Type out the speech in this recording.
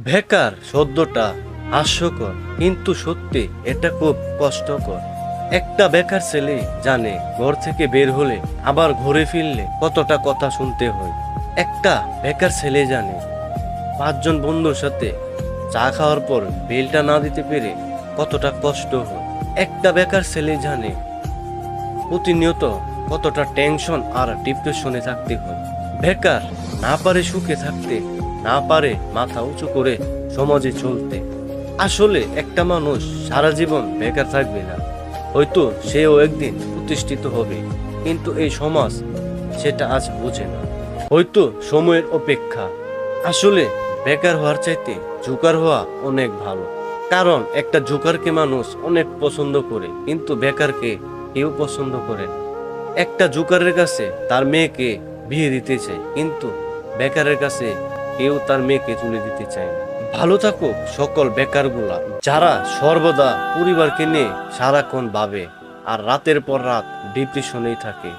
বেকার শব্দটা হাস্যকর, কিন্তু সত্যি এটা খুব কষ্টকর। একটা বেকার ছেলে জানে ঘর থেকে বের হলে আবার ঘরে ফিরলে কতটা কথা শুনতে হয়। একটা বেকার ছেলে জানে পাঁচজন বন্ধুর সাথে চা খাওয়ার পর বিলটা না দিতে পেরে কতটা কষ্ট হয়। একটা বেকার ছেলে জানে প্রতিনিয়ত কতটা টেনশন আর ডিপ্রেশনে থাকতে হয়। বেকার না পারে সুখে থাকতে, না পারে মাথা উঁচু করে সমাজে চলতে। আসলে একটা মানুষ সারা জীবন বেকার থাকবে না, হয়তো সেও একদিন প্রতিষ্ঠিত হবে, কিন্তু এই সমাজ সেটা আজ বোঝে না। হয়তো সময়ের অপেক্ষা। আসলে বেকার হওয়ার চাইতে জোকার হওয়া অনেক ভালো, কারণ একটা জোকারকে মানুষ অনেক পছন্দ করে, কিন্তু বেকারকে কেউ পছন্দ করে না। একটা জোকারের কাছে তার মেয়েকে বিয়ে দিতে চায়, কিন্তু বেকারের কাছে কেউ তার মেয়েকে তুলে দিতে চায় না। ভালো থাকুক সকল বেকারগুলা, যারা সর্বদা পরিবারকে নিয়ে সারাক্ষণ ভাবে আর রাতের পর রাত ডিপ্রেশনেই থাকে।